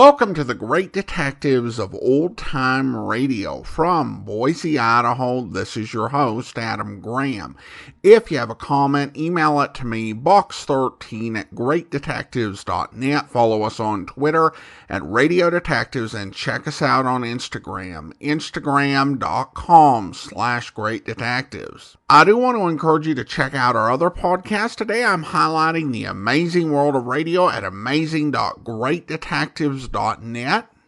Welcome to the Great Detectives of Old Time Radio. From Boise, Idaho, this is your host, Adam Graham. If you have a comment, email it to me, box13@greatdetectives.net. Follow us on Twitter at Radio Detectives and check us out on Instagram, instagram.com/greatdetectives. I do want to encourage you to check out our other podcasts. Today I'm highlighting the amazing world of radio at amazing.greatdetectives.net.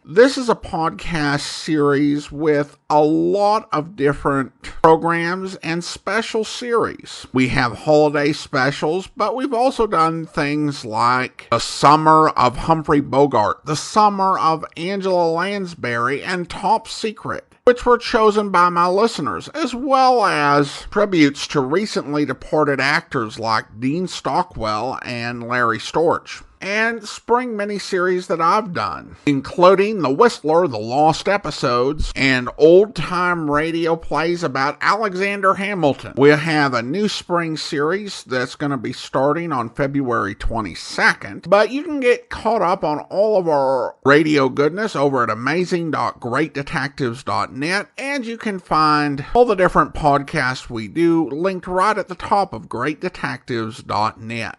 This is a podcast series with a lot of different programs and special series. We have holiday specials, but we've also done things like the Summer of Humphrey Bogart, the Summer of Angela Lansbury, and Top Secret, which were chosen by my listeners, as well as tributes to recently departed actors like Dean Stockwell and Larry Storch, and spring miniseries that I've done, including The Whistler, The Lost Episodes, and old-time radio plays about Alexander Hamilton. We'll have a new spring series that's going to be starting on February 22nd, but you can get caught up on all of our radio goodness over at amazing.greatdetectives.net, and you can find all the different podcasts we do linked right at the top of greatdetectives.net.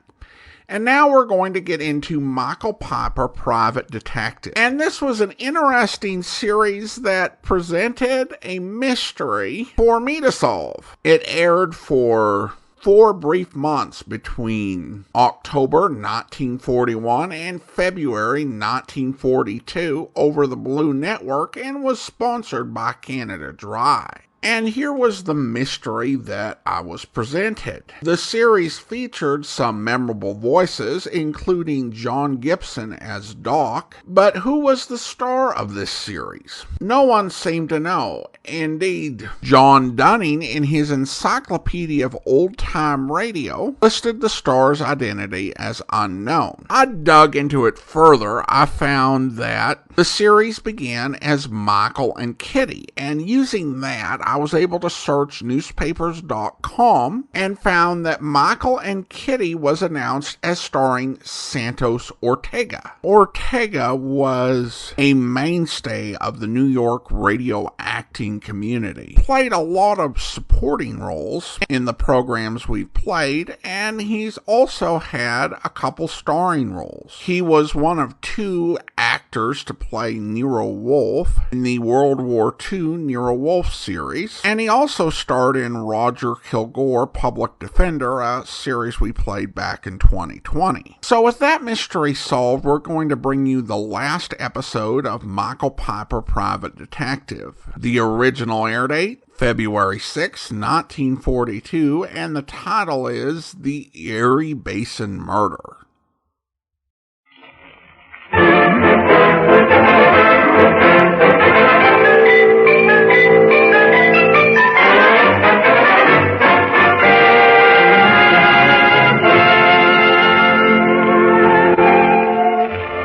And now we're going to get into Michael Piper, Private Detective. And this was an interesting series that presented a mystery for me to solve. It aired for 4 brief months between October 1941 and February 1942 over the Blue Network and was sponsored by Canada Dry. And here was the mystery that I was presented. The series featured some memorable voices, including John Gibson as Doc, but who was the star of this series? No one seemed to know. Indeed, John Dunning, in his Encyclopedia of Old Time Radio, listed the star's identity as unknown. I dug into it further. I found that the series began as Michael and Kitty, and using that, I was able to search newspapers.com and found that Michael and Kitty was announced as starring Santos Ortega. Ortega was a mainstay of the New York radio acting community. Played a lot of supporting roles in the programs we've played, and he's also had a couple starring roles. He was one of 2 actors to play Nero Wolfe in the World War II Nero Wolfe series, and he also starred in Roger Kilgore, Public Defender, a series we played back in 2020. So with that mystery solved, we're going to bring you the last episode of Michael Piper, Private Detective. The original air date, February 6, 1942, and the title is The Erie Basin Murder.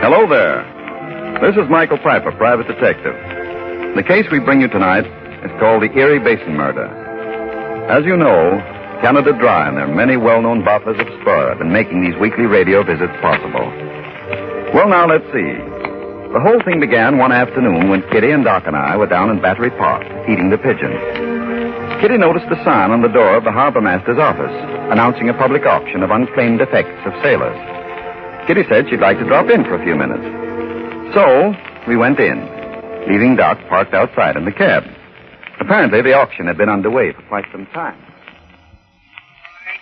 Hello there. This is Michael Piper, Private Detective. The case we bring you tonight is called the Erie Basin Murder. As you know, Canada Dry and their many well-known bottlers of spur have been making these weekly radio visits possible. Well, now, let's see. The whole thing began one afternoon when Kitty and Doc and I were down in Battery Park, feeding the pigeons. Kitty noticed the sign on the door of the harbor master's office, announcing a public auction of unclaimed effects of sailors. Kitty said she'd like to drop in for a few minutes. So, we went in, leaving Doc parked outside in the cab. Apparently, the auction had been underway for quite some time.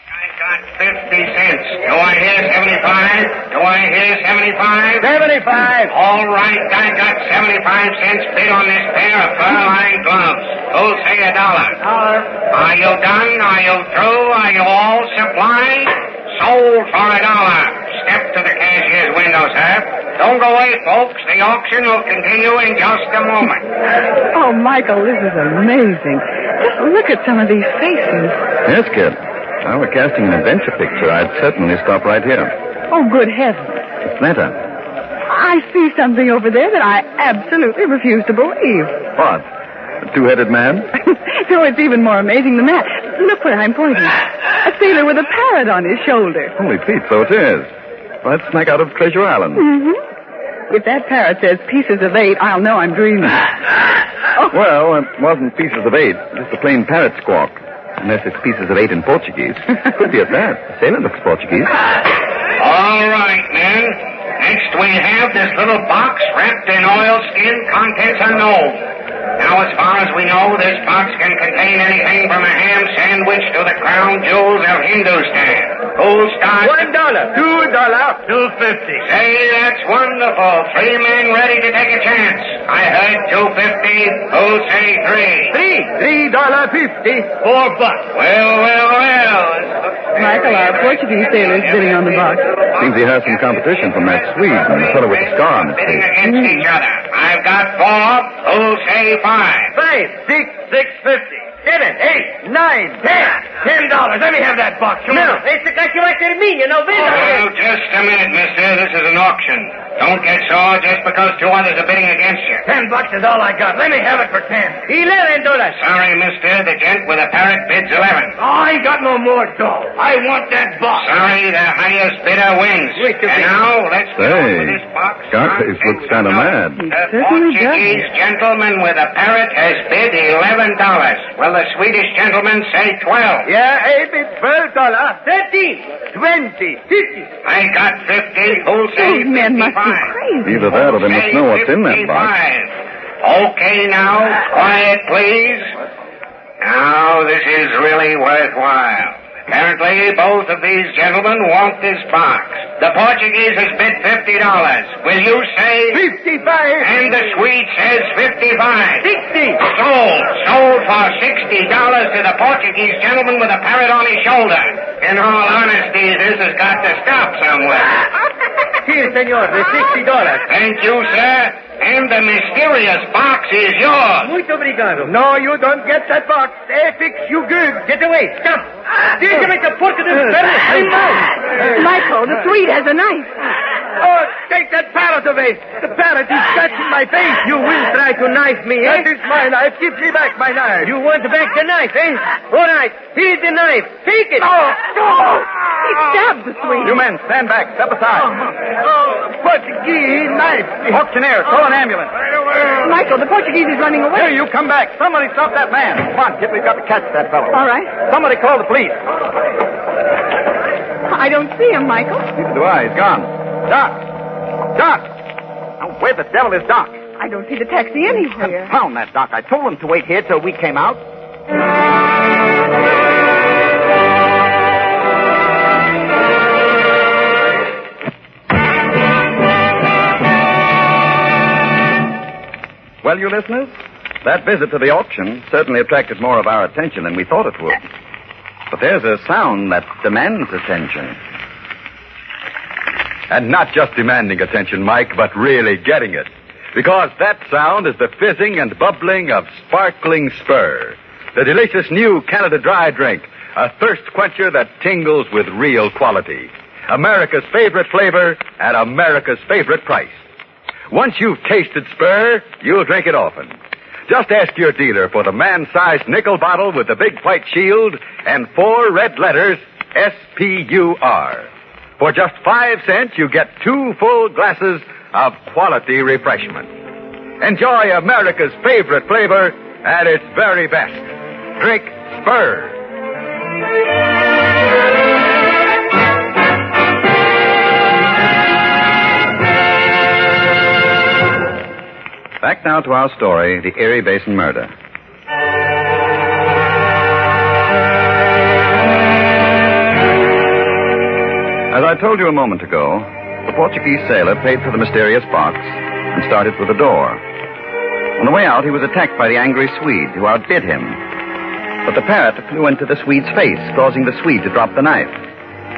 I got 50 cents. Do I hear 75? Do I hear 75? 75. All right, I got 75 cents bid on this pair of fur-lined gloves. Who'll say $1? Are you done? Are you through? Are you all supplied? Sold for $1. Step to the cashier's window, sir. Don't go away, folks. The auction will continue in just a moment. Oh, Michael, this is amazing. Just look at some of these faces. Yes, kid. If I were casting an adventure picture, I'd certainly stop right here. Oh, good heavens. Netta. I see something over there that I absolutely refuse to believe. What? A 2-headed man? No, it's even more amazing than that. Look where I'm pointing. A sailor with a parrot on his shoulder. Holy Pete, so it is. Well, that's snuck out of Treasure Island. Mm-hmm. If that parrot says pieces of 8, I'll know I'm dreaming. Well, it wasn't pieces of 8, just a plain parrot squawk. Unless it's pieces of 8 in Portuguese. Could be at that. The sailor looks Portuguese. All right, men. Next we have this little box wrapped in oilskin, contents unknown. Now, as far as we know, this box can contain anything from a ham sandwich to the crown jewels of Hindustan. Who'll start? $1, $2, $2.50. Say, that's wonderful. 3 men ready to take a chance. I heard $2.50. Who'll say 3? $3.50. $4. Well. Michael, our Portuguese sailor's bidding on the box. Seems he has some competition from that Swede and the fellow with the scar on his Bidding face. against each other. I've got 4. Who'll say 5? 5, 6, $6.50. 7, 8, 9, 10. $10. Let me have that box. No, it's the casi va a ser mío, no ves? Well, just a minute, mister. This is an auction. Don't get sore just because 2 others are bidding against you. $10 is all I got. Let me have it for 10. $11. Sorry, mister. The gent with a parrot bids 11. I ain't got no more dough. I want that box. Sorry, the highest bidder wins. Wait a And minute. now, let's get on Hey, with this box. Scarface looks kind of mad. He The certainly does. Portuguese gentleman with a parrot has bid $11. Well, the Swedish gentleman say 12. Yeah, I bid $12. 13, 20, 50. I got 50. Who'll say Those men must be 55? crazy. Either that or they must know what's in that box. 55. Okay, now, quiet, please. Now, this is really worthwhile. Apparently, both of these gentlemen want this box. The Portuguese has bid $50. Will you say? 55. And the Swede says 55. 60. Sold for $60 to the Portuguese gentleman with a parrot on his shoulder. In all honesty, this has got to stop somewhere. Here, senor, the $60. Thank you, sir. And the mysterious box is yours. Muito obrigado. No, you don't get that box. They fix you good. Get away. Stop. Dígame que porte de Michael, the Swede has a knife. Oh, take that parrot away. The parrot is scratching my face. You will try to knife me, eh? That is my knife. Give me back my knife. You want back the knife, eh? All right. Here's the knife. Take it. He stabbed the Swede. You men, stand back. Step aside. Portuguese knife. Auctioneer, call an ambulance. Michael, the Portuguese is running away. Here, you come back. Somebody stop that man. Come on, Kip, we've got to catch that fellow. All right. Somebody call the police. I don't see him, Michael. Neither do I. He's gone. Doc! Now, where the devil is Doc? I don't see the taxi anywhere. Confound that Doc. I told him to wait here till we came out. Well, you listeners, that visit to the auction certainly attracted more of our attention than we thought it would. But there's a sound that demands attention. And not just demanding attention, Mike, but really getting it. Because that sound is the fizzing and bubbling of sparkling Spur, the delicious new Canada Dry drink, a thirst quencher that tingles with real quality. America's favorite flavor at America's favorite price. Once you've tasted Spur, you'll drink it often. Just ask your dealer for the man-sized nickel bottle with the big white shield and 4 red letters, S-P-U-R. For just 5 cents, you get 2 full glasses of quality refreshment. Enjoy America's favorite flavor at its very best. Drink Spur. Back now to our story, the Erie Basin murder. As I told you a moment ago, the Portuguese sailor paid for the mysterious box and started for the door. On the way out, he was attacked by the angry Swede, who outbid him. But the parrot flew into the Swede's face, causing the Swede to drop the knife.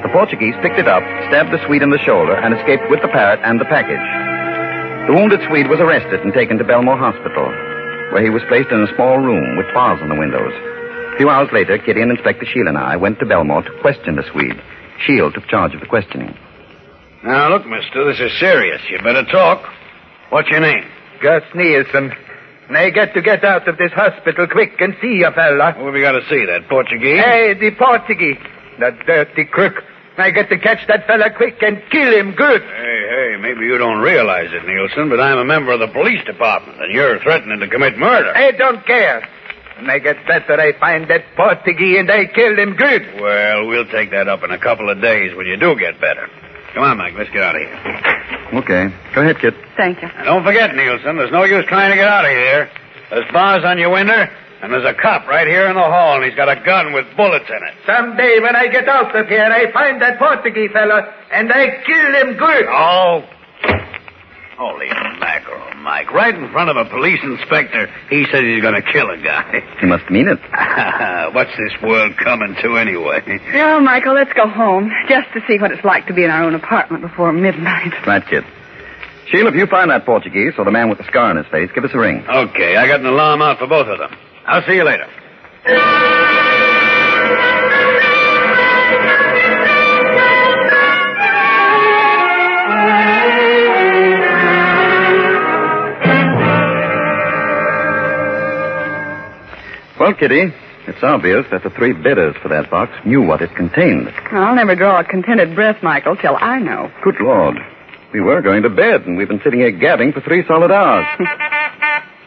The Portuguese picked it up, stabbed the Swede in the shoulder, and escaped with the parrot and the package. The wounded Swede was arrested and taken to Belmore Hospital, where he was placed in a small room with bars on the windows. A few hours later, Kitty and Inspector Shield and I went to Belmore to question the Swede. Shield took charge of the questioning. Now, look, mister, this is serious. You better talk. What's your name? Gus Nielsen. I got to get out of this hospital quick and see a fella. What have we got to see, that Portuguese? Hey, the Portuguese. The dirty crook. I got to catch that fella quick and kill him good. Hey, maybe you don't realize it, Nielsen, but I'm a member of the police department, and you're threatening to commit murder. I don't care. When I get better, I find that Portuguese and I kill him good. Well, we'll take that up in a couple of days when you do get better. Come on, Mike, let's get out of here. Okay. Go ahead, kid. Thank you. And don't forget, Nielsen, there's no use trying to get out of here. There's bars on your window, and there's a cop right here in the hall, and he's got a gun with bullets in it. Someday when I get out of here, I find that Portuguese fella and I kill him good. Oh. Holy mackerel, Mike. Right in front of a police inspector, he says he's going to kill a guy. He must mean it. What's this world coming to anyway? Yeah, Michael, let's go home. Just to see what it's like to be in our own apartment before midnight. Right, kid. Sheila, if you find that Portuguese or the man with the scar on his face, give us a ring. Okay, I got an alarm out for both of them. I'll see you later. Well, Kitty, it's obvious that the three bidders for that box knew what it contained. I'll never draw a contented breath, Michael, till I know. Good Lord. We were going to bed, and we've been sitting here gabbing for 3 solid hours.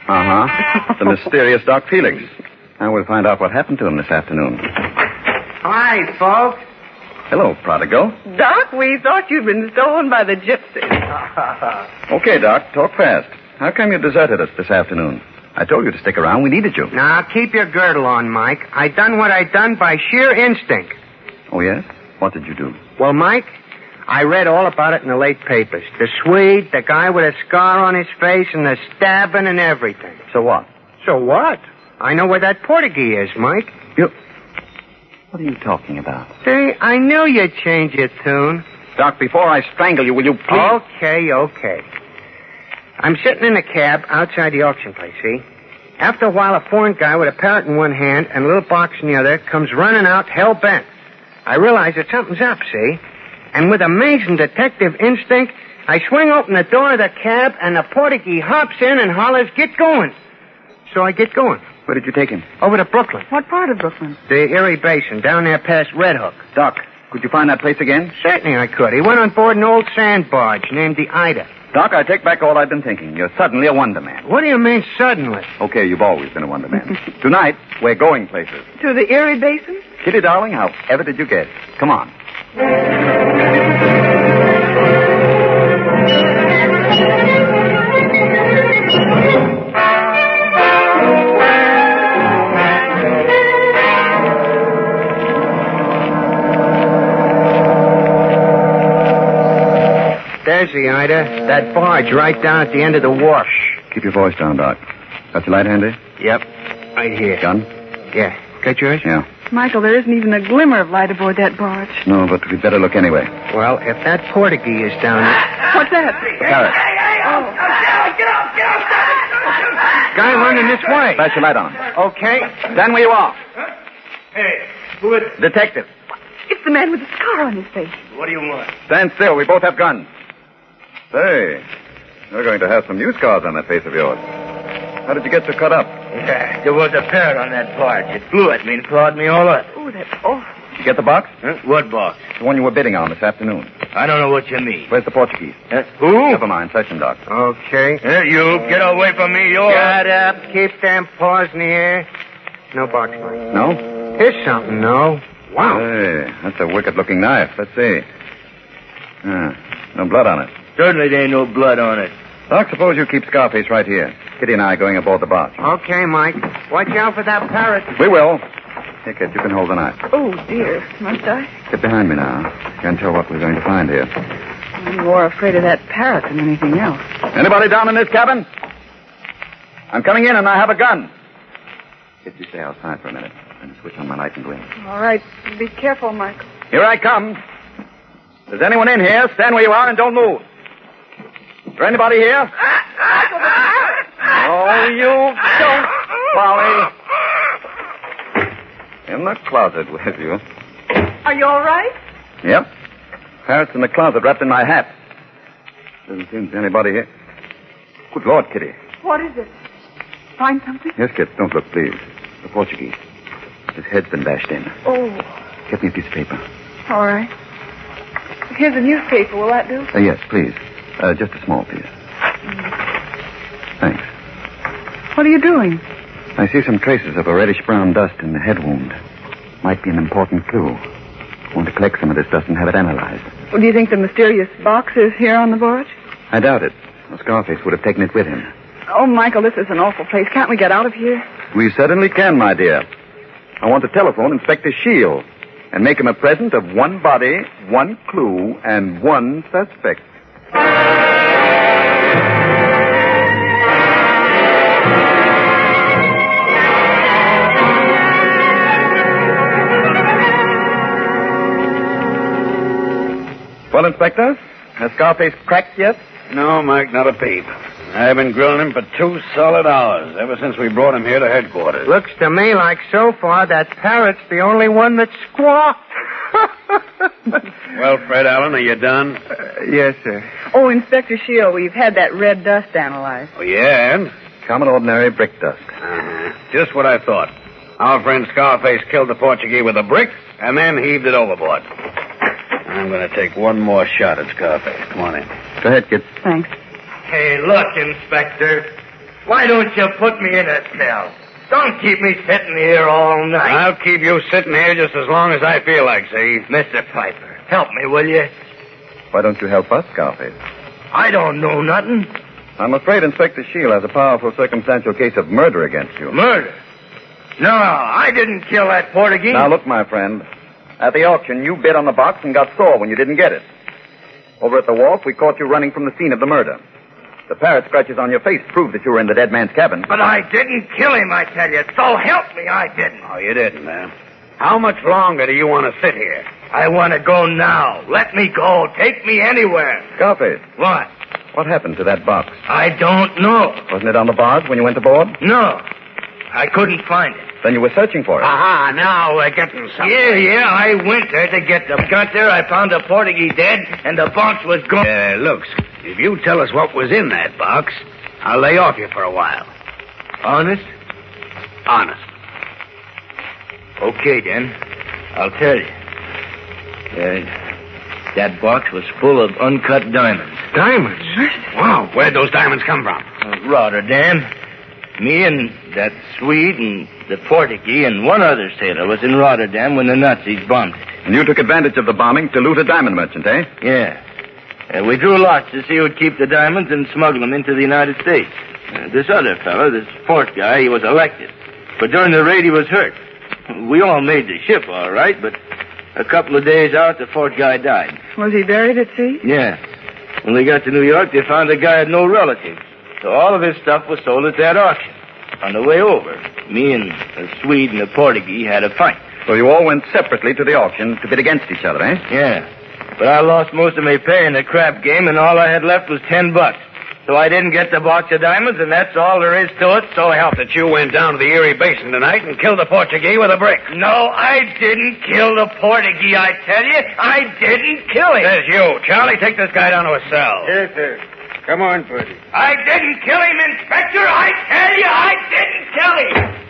The mysterious Doc Felix. Now we'll find out what happened to him this afternoon. Hi, folks. Hello, prodigal. Doc, we thought you'd been stolen by the gypsies. Okay, Doc, talk fast. How come you deserted us this afternoon? I told you to stick around. We needed you. Now, keep your girdle on, Mike. I done what I done by sheer instinct. Oh, yes? What did you do? Well, Mike, I read all about it in the late papers. The Swede, the guy with a scar on his face, and the stabbing and everything. So what? So what? I know where that Portuguese is, Mike. What are you talking about? See, I knew you'd change your tune. Doc, before I strangle you, will you please... Okay. I'm sitting in a cab outside the auction place, see? After a while, a foreign guy with a parrot in one hand and a little box in the other comes running out hell-bent. I realize that something's up, see? And with amazing detective instinct, I swing open the door of the cab, and the Portuguese hops in and hollers, "Get going." So I get going. Where did you take him? Over to Brooklyn. What part of Brooklyn? The Erie Basin, down there past Red Hook. Doc, could you find that place again? Certainly I could. He went on board an old sand barge named the Ida. Doc, I take back all I've been thinking. You're suddenly a wonder man. What do you mean, suddenly? Okay, you've always been a wonder man. Tonight, we're going places. To the Erie Basin? Kitty, darling, however did you guess? Come on. There's the Ida. That barge right down at the end of the wharf. Keep your voice down, Doc. Got your light handy? Yep. Right here. Gun? Yeah. Got yours? Yeah. Michael, there isn't even a glimmer of light aboard that barge. No, but we'd better look anyway. Well, if that Portuguese is down there... What's that? The parrot. Guy running this way. Flash your light on. Okay. Stand where you are. Hey, who is it? Detective. It's the man with the scar on his face. What do you want? Stand still. We both have guns. Say, you're going to have some new scars on that face of yours. How did you get so cut up? There was a parrot on that barge. It flew at me and clawed me all up. Oh, that's awful. Did you get the box? Huh? What box? The one you were bidding on this afternoon. I don't know what you mean. Where's the Portuguese? Who? Never mind. Search him, Doc. Okay. Hey, you, get away from me. You're... Shut up. Keep them paws in the air. No box, Mike. No? Here's something, no. Wow. Hey, that's a wicked-looking knife. Let's see. No blood on it. Certainly there ain't no blood on it. Doc, suppose you keep Scarface right here. Kitty and I are going aboard the barge. Okay, Mike. Watch out for that parrot. We will. Here, kid, you can hold the knife. Oh, dear. Must I? Get behind me now. Can't tell what we're going to find here. I'm more afraid of that parrot than anything else. Anybody down in this cabin? I'm coming in and I have a gun. Kid, you stay outside for a minute. And switch on my light and gleam. All right. Be careful, Michael. Here I come. If there's anyone in here, stand where you are and don't move. Is there anybody here? Oh, you don't, Polly. In the closet with you. Are you all right? Yep. Parrot's in the closet wrapped in my hat. Doesn't seem to be anybody here. Good Lord, Kitty. What is it? Find something? Yes, kid. Don't look, please. The Portuguese. His head's been bashed in. Oh, Get me a piece of paper. all right. Here's a newspaper. Will that do? Yes, please. Just a small piece. Thanks. What are you doing? I see some traces of a reddish-brown dust in the head wound. Might be an important clue. Want to collect some of this dust and have it analyzed. Well, do you think the mysterious box is here on the barge? I doubt it. Scarface would have taken it with him. Oh, Michael, this is an awful place. Can't we get out of here? We certainly can, my dear. I want to telephone Inspector Shield and make him a present of one body, one clue, and one suspect. Well, Inspector, has Scarface cracked yet? No, Mike, not a peep. I've been grilling him for 2 solid hours, ever since we brought him here to headquarters. Looks to me like so far that parrot's the only one that squawked. Well, Fred Allen, are you done? Yes, sir. Oh, Inspector Shield, we've had that red dust analyzed. Oh, yeah, and? Common ordinary brick dust. Just what I thought. Our friend Scarface killed the Portuguese with a brick and then heaved it overboard. I'm going to take one more shot at Scarface. Come on in. Go ahead, kid. Thanks. Hey, look, Inspector. Why don't you put me in a cell? Don't keep me sitting here all night. I'll keep you sitting here just as long as I feel like, see? Mr. Piper, help me, will you? Why don't you help us, Scarface? I don't know nothing. I'm afraid Inspector Shield has a powerful circumstantial case of murder against you. Murder? No, I didn't kill that Portuguese. Now, look, my friend. At the auction, you bid on the box and got sore when you didn't get it. Over at the wharf, we caught you running from the scene of the murder. The parrot scratches on your face prove that you were in the dead man's cabin. But I didn't kill him, I tell you. So help me, I didn't. Oh, you didn't, man. How much longer do you want to sit here? I want to go now. Let me go. Take me anywhere. Scarface, What? what happened to that box? I don't know. Wasn't it on the barge when you went aboard? No. I couldn't find it. Then you were searching for it. Aha, now we're getting something. Yeah, I went there to get them. Got there, I found the Portuguese dead, and the box was gone. Look, if you tell us what was in that box, I'll lay off you for a while. Honest? Honest. Okay, then. I'll tell you. That box was full of uncut diamonds. Diamonds? Wow, where'd those diamonds come from? Rotterdam. Me and that Swede and the Portuguese and one other sailor was in Rotterdam when the Nazis bombed it. And you took advantage of the bombing to loot a diamond merchant, eh? Yeah. We drew lots to see who'd keep the diamonds and smuggle them into the United States. This other fellow, this fourth guy, he was elected. But during the raid, he was hurt. We all made the ship, all right, but a couple of days out, the fourth guy died. Was he buried at sea? Yeah. When they got to New York, they found the guy had no relatives. So all of his stuff was sold at that auction. On the way over, me and the Swede and the Portuguese had a fight. So you all went separately to the auction to bid against each other, eh? Yeah. But I lost most of my pay in the crap game, and all I had left was $10. So I didn't get the box of diamonds, and that's all there is to it, so help. That you went down to the Erie Basin tonight and killed the Portuguese with a brick. No, I didn't kill the Portuguese, I tell you. I didn't kill him. There's you. Charlie, take this guy down to a cell. Yes, sir. Come on, Purdy. I didn't kill him, Inspector. I tell you, I didn't kill him.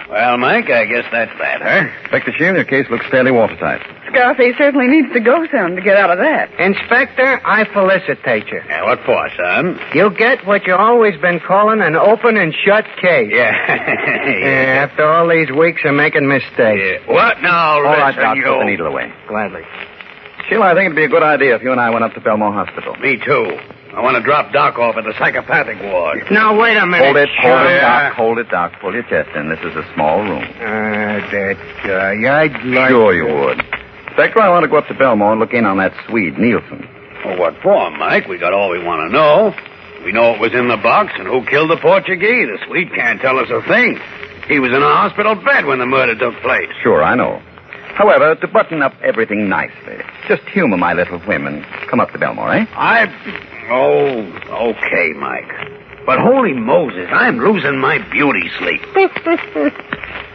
Well, Mike, I guess that's that, huh? Inspector Shield, your case looks fairly watertight. Scarface certainly needs to go soon to get out of that. Inspector, I felicitate you. Yeah, what for, son? You get what you've always been calling an open and shut case. Yeah. After all these weeks of making mistakes. Yeah. What now, All right, listen, Doc, you... put the needle away. Gladly. Shield, I think it'd be a good idea if you and I went up to Belmore Hospital. Me too. I want to drop Doc off at the psychopathic ward. Now, wait a minute. Hold it, Yeah. Doc. Hold it, Doc. Pull your chest in. This is a small room. That guy, I'd like... Sure you would. Inspector, I want to go up to Belmore and look in on that Swede, Nielsen. Well, what for, Mike? We got all we want to know. We know what was in the box and who killed the Portuguese. The Swede can't tell us a thing. He was in a hospital bed when the murder took place. Sure, I know. However, to button up everything nicely, just humor my little whim and come up to Belmore, eh? Oh, okay, Mike. But holy Moses, I'm losing my beauty sleep.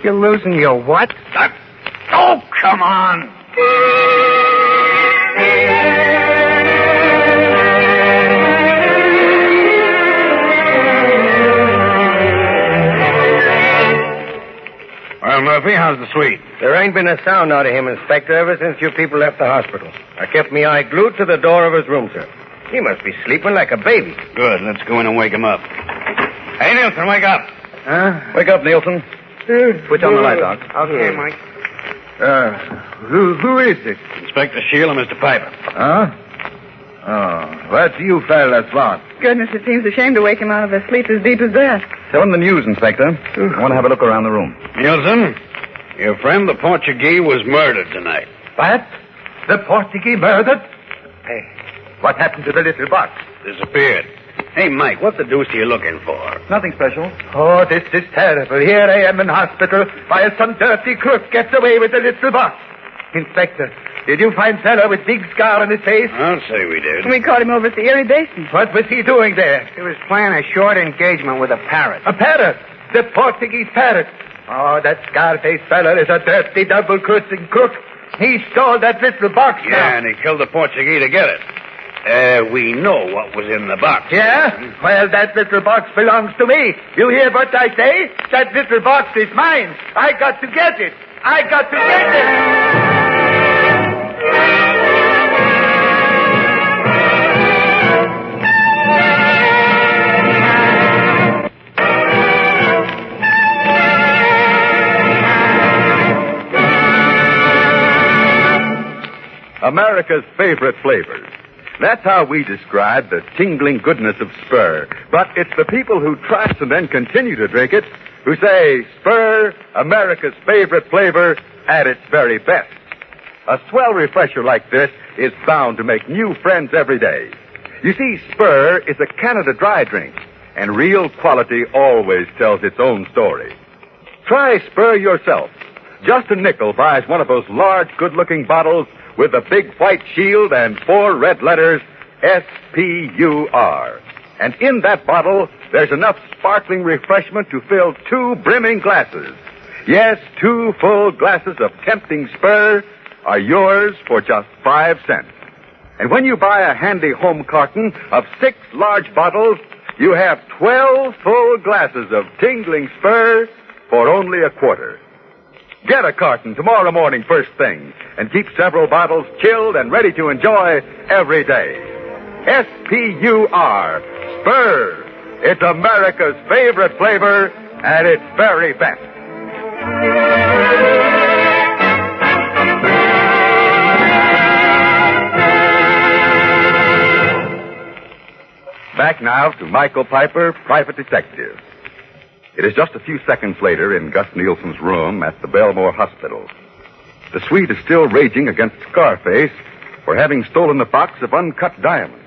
You're losing your what? Oh, come on. Well, Murphy. How's the suite? There ain't been a sound out of him, Inspector, ever since you people left the hospital. I kept my eye glued to the door of his room, sir. He must be sleeping like a baby. Good. Let's go in and wake him up. Hey, Nielsen, wake up. Huh? Wake up, Nielsen. Switch on the light, Doc. Okay, Mike. Who is it? Inspector Shield and Mr. Piper. Huh? Oh, what you fellas want? Goodness, it seems a shame to wake him out of a sleep as deep as that. Tell him the news, Inspector. I want to have a look around the room. Nielsen, your friend the Portuguese was murdered tonight. What? The Portuguese murdered? Hey, what happened to the little box? Disappeared. Hey, Mike, what the deuce are you looking for? Nothing special. Oh, this is terrible. Here I am in hospital while some dirty crook gets away with the little box. Inspector, did you find fellow with big scar on his face? I'll say we did. We caught him over at the Erie Basin. What was he doing there? He was playing a short engagement with a parrot. A parrot. The Portuguese parrot. Oh, that scar-faced fellow is a dirty double-crossing crook. He stole that little box now. Yeah, and he killed the Portuguese to get it. We know what was in the box. Yeah? Well, that little box belongs to me. You hear what I say? That little box is mine. I got to get it. I got to get it. America's favorite flavors. That's how we describe the tingling goodness of Spur. But it's the people who try it and then continue to drink it who say Spur, America's favorite flavor, at its very best. A swell refresher like this is bound to make new friends every day. You see, Spur is a Canada dry drink, and real quality always tells its own story. Try Spur yourself. Just a nickel buys one of those large, good-looking bottles with a big white shield and 4 red letters, S-P-U-R. And in that bottle, there's enough sparkling refreshment to fill 2 brimming glasses. Yes, 2 full glasses of tempting Spur are yours for just 5 cents. And when you buy a handy home carton of 6 large bottles, you have 12 full glasses of tingling Spur for only a quarter. Get a carton tomorrow morning first thing and keep several bottles chilled and ready to enjoy every day. S-P-U-R, Spur. It's America's favorite flavor at its very best. Back now to Michael Piper, private detective. It is just a few seconds later in Gus Nielsen's room at the Belmore Hospital. The suite is still raging against Scarface for having stolen the box of uncut diamonds.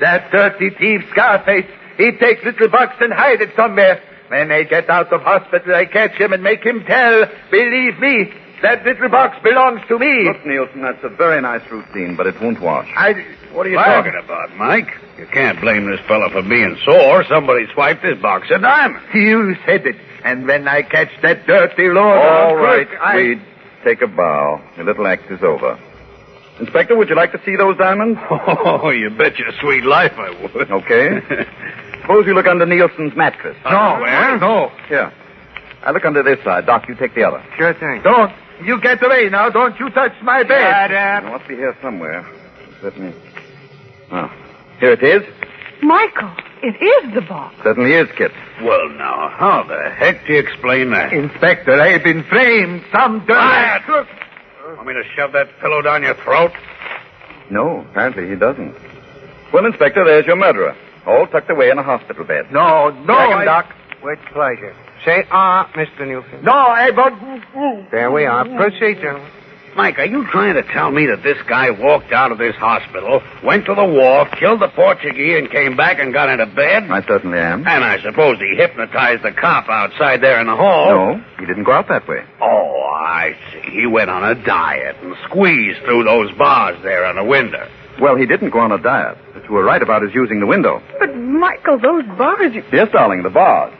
That dirty thief Scarface, he takes little box and hide it somewhere. When I get out of hospital, I catch him and make him tell. Believe me, that little box belongs to me. Look, Nielsen, that's a very nice routine, but it won't wash. What are you talking about, Mike? You can't blame this fella for being sore. Somebody swiped his box of diamonds. You said it. And when I catch that dirty lord... All right, Reed. Take a bow. Your little act is over. Inspector, would you like to see those diamonds? Oh, you bet your sweet life I would. Okay. Suppose you look under Nielsen's mattress. No. Here. I look under this side. Doc, you take the other. Sure thing. Don't. You get away now. Don't you touch my bed. It must be here somewhere. Certainly. Oh, here it is. Michael, it is the box. Certainly is, Kit. Well, now, how the heck do you explain that? Inspector, I've been framed. Some dirty crook. Want me to shove that pillow down your throat? No, apparently he doesn't. Well, Inspector, there's your murderer. All tucked away in a hospital bed. No. Second, Doc. With pleasure. Say, Mr. Nielsen. No, I won't. There we are. Proceed, gentlemen. Mike, are you trying to tell me that this guy walked out of this hospital, went to the wharf, killed the Portuguese, and came back and got into bed? I certainly am. And I suppose he hypnotized the cop outside there in the hall. No, he didn't go out that way. Oh, I see. He went on a diet and squeezed through those bars there on the window. Well, he didn't go on a diet. But you were right about his using the window. But, Michael, those bars... Yes, darling, the bars.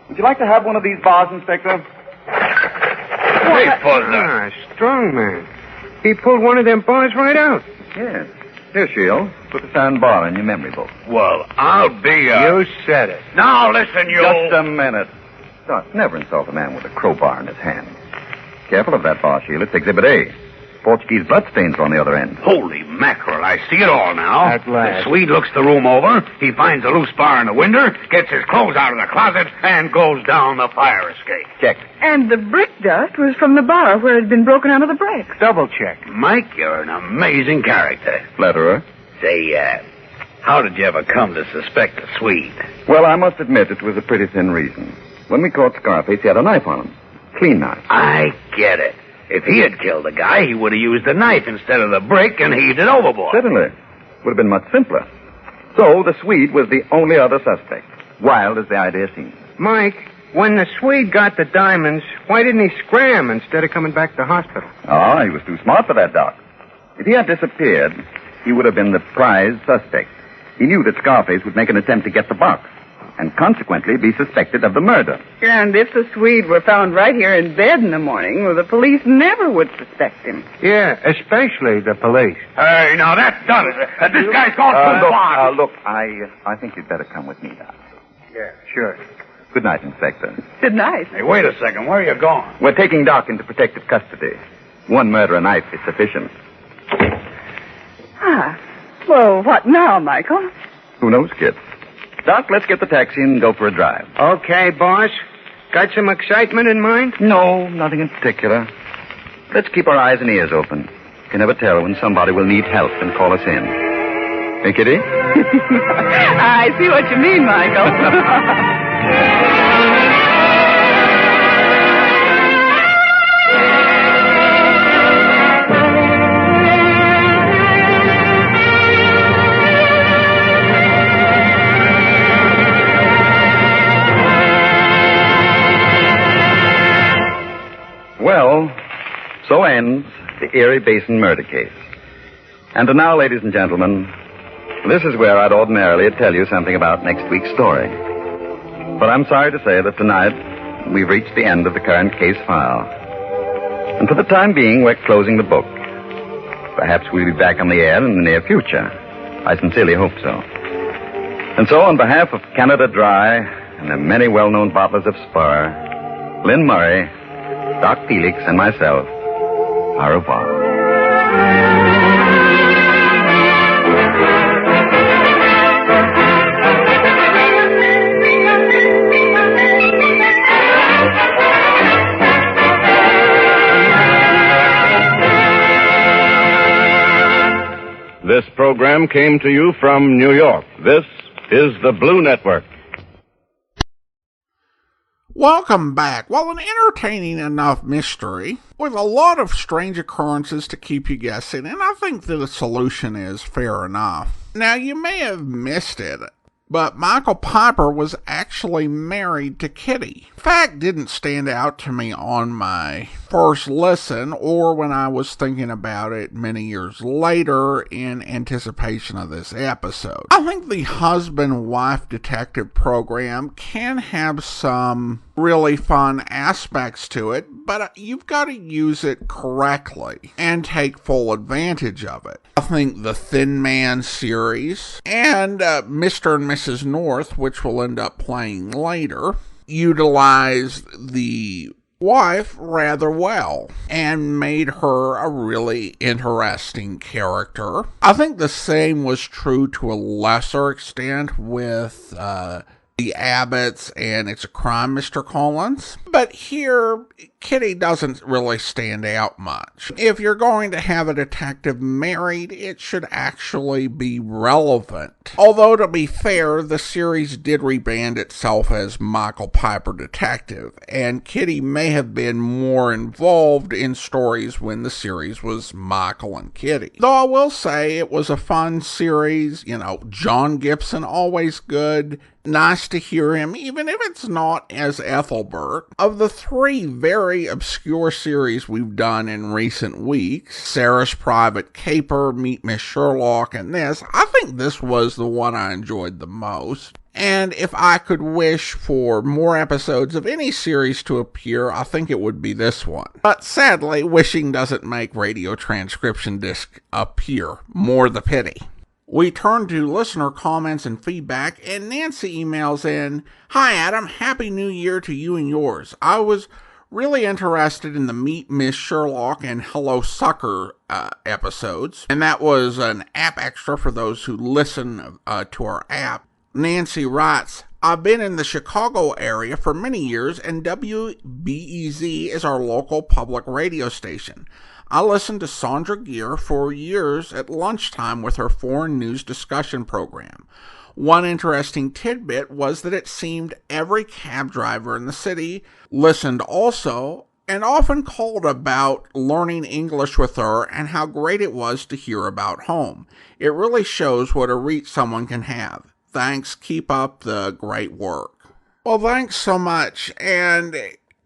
Would you like to have one of these bars, Inspector? Wait for that. Strong man. He pulled one of them bars right out. Yes. Here, Shield. Put the sound bar in your memory book. Well, I'll be You said it. Now, listen, you... Just a minute. Doc, never insult a man with a crowbar in his hand. Careful of that, boss Shield. It's Exhibit A. Portuguese bloodstains on the other end. Holy mackerel, I see it all now. At last. The Swede looks the room over, he finds a loose bar in the window, gets his clothes out of the closet, and goes down the fire escape. Check. And the brick dust was from the bar where it had been broken out of the bricks. Double check. Mike, you're an amazing character. Flatterer. Say, how did you ever come to suspect the Swede? Well, I must admit it was a pretty thin reason. When we caught Scarface, he had a knife on him. Clean knife. I get it. If he had killed the guy, he would have used the knife instead of the brick and heaved it overboard. Certainly. Would have been much simpler. So the Swede was the only other suspect. Wild as the idea seems. Mike, when the Swede got the diamonds, why didn't he scram instead of coming back to the hospital? Oh, he was too smart for that, Doc. If he had disappeared, he would have been the prize suspect. He knew that Scarface would make an attempt to get the box, and consequently be suspected of the murder. And if the Swede were found right here in bed in the morning, well, the police never would suspect him. Yeah, especially the police. Hey, now that's done. This guy's gone too far. Look, I think you'd better come with me, Doc. Yeah, sure. Good night, Inspector. Good night. Hey, wait a second. Where are you going? We're taking Doc into protective custody. One murder a night is sufficient. Ah. Well, what now, Michael? Who knows, kid? Doc, let's get the taxi and go for a drive. Okay, boss. Got some excitement in mind? No, nothing in particular. Let's keep our eyes and ears open. You can never tell when somebody will need help and call us in. Hey, Kitty? I see what you mean, Michael. Well, so ends the Erie Basin murder case. And now, ladies and gentlemen, this is where I'd ordinarily tell you something about next week's story. But I'm sorry to say that tonight we've reached the end of the current case file. And for the time being, we're closing the book. Perhaps we'll be back on the air in the near future. I sincerely hope so. And so, on behalf of Canada Dry and the many well-known bottlers of Spur, Lynn Murray, Doc Felix, and myself, au revoir. This program came to you from New York. This is the Blue Network. Welcome back. Well, an entertaining enough mystery with a lot of strange occurrences to keep you guessing, and I think that the solution is fair enough. Now, you may have missed it, but Michael Piper was actually married to Kitty. Fact didn't stand out to me on my first listen or when I was thinking about it many years later in anticipation of this episode. I think the husband-wife detective program can have some really fun aspects to it, but you've got to use it correctly and take full advantage of it. I think the Thin Man series and Mr. and Mrs. North, which we'll end up playing later, utilize the wife rather well and made her a really interesting character. I think the same was true to a lesser extent with the Abbotts and It's a Crime, Mr. Collins. But here, Kitty doesn't really stand out much. If you're going to have a detective married, it should actually be relevant. Although, to be fair, the series did rebrand itself as Michael Piper Detective, and Kitty may have been more involved in stories when the series was Michael and Kitty. Though I will say it was a fun series, John Gibson, always good. Nice to hear him, even if it's not as Ethelbert. Of the three very obscure series we've done in recent weeks, Sarah's Private Caper, Meet Miss Sherlock, and this, I think this was the one I enjoyed the most. And if I could wish for more episodes of any series to appear, I think it would be this one. But sadly, wishing doesn't make radio transcription disc appear. More the pity. We turn to listener comments and feedback, and Nancy emails in, "Hi Adam, Happy New Year to you and yours. I was really interested in the Meet Miss Sherlock and Hello Sucker episodes, and that was an app extra for those who listen to our app." Nancy writes, "I've been in the Chicago area for many years, and WBEZ is our local public radio station. I listened to Sandra Gear for years at lunchtime with her foreign news discussion program. One interesting tidbit was that it seemed every cab driver in the city listened also, and often called about learning English with her and how great it was to hear about home. It really shows what a reach someone can have. Thanks, keep up the great work." Well, thanks so much, and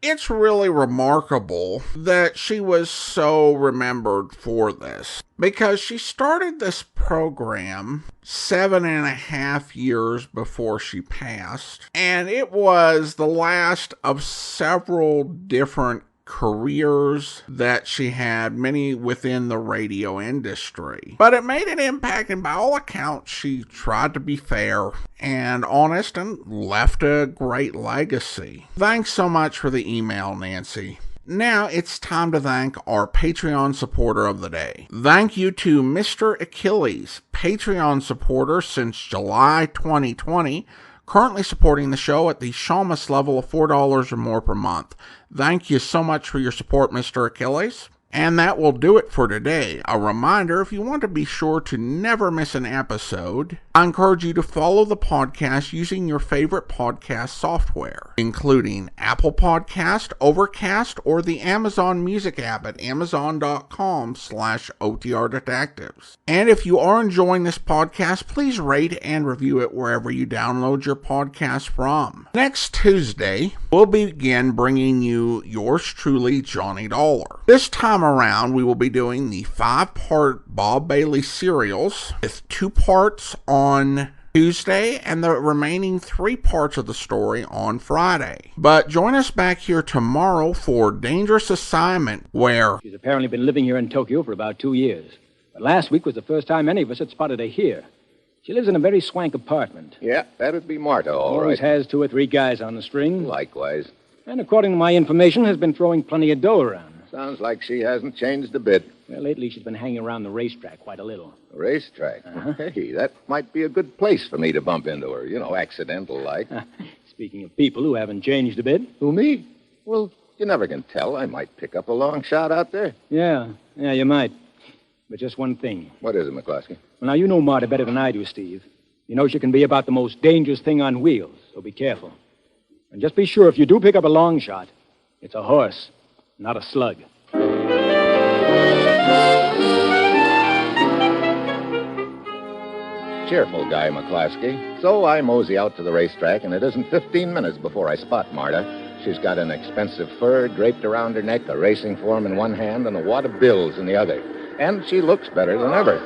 it's really remarkable that she was so remembered for this, because she started this program 7.5 years before she passed, and it was the last of several different careers that she had, many within the radio industry. But it made an impact, and by all accounts, she tried to be fair and honest and left a great legacy. Thanks so much for the email, Nancy. Now it's time to thank our Patreon supporter of the day. Thank you to Mr. Achilles, Patreon supporter since July 2020, currently supporting the show at the Shamus level of $4 or more per month. Thank you so much for your support, Mr. Achilles. And that will do it for today. A reminder, if you want to be sure to never miss an episode, I encourage you to follow the podcast using your favorite podcast software, including Apple Podcast, Overcast, or the Amazon Music app at amazon.com/OTR Detectives. And if you are enjoying this podcast, please rate and review it wherever you download your podcast from. Next Tuesday, we'll begin bringing you yours truly, Johnny Dollar. This time around, we will be doing the 5-part Bob Bailey serials with 2 parts on Tuesday and the remaining 3 parts of the story on Friday. But join us back here tomorrow for Dangerous Assignment, where she's apparently been living here in Tokyo for about 2 years. But last week was the first time any of us had spotted her here. She lives in a very swank apartment. Yeah, that'd be Marta, all Always right. has 2 or 3 guys on the string. Likewise. And according to my information, has been throwing plenty of dough around. Sounds like she hasn't changed a bit. Well, lately she's been hanging around the racetrack quite a little. Racetrack? Uh-huh. Hey, that might be a good place for me to bump into her. You know, accidental-like. Speaking of people who haven't changed a bit. Who, me? Well, you never can tell. I might pick up a long shot out there. Yeah, you might. But just one thing. What is it, McCloskey? Well, now, you know Marta better than I do, Steve. You know she can be about the most dangerous thing on wheels, so be careful. And just be sure if you do pick up a long shot, it's a horse, not a slug. Cheerful guy, McCloskey. So I mosey out to the racetrack, and it isn't 15 minutes before I spot Marta. She's got an expensive fur draped around her neck, a racing form in one hand, and a wad of bills in the other. And she looks better than ever.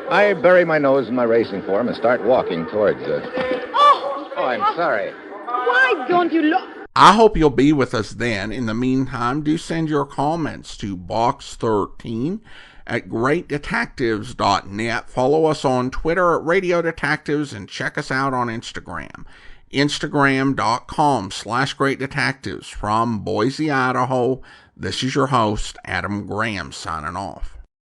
I bury my nose in my racing form and start walking towards her. Oh, I'm sorry. why don't you look? I hope you'll be with us then. In the meantime, do send your comments to box13@greatdetectives.net. Follow us on Twitter at Radio Detectives and check us out on Instagram. Instagram.com/greatdetectives. From Boise, Idaho, this is your host, Adam Graham, signing off.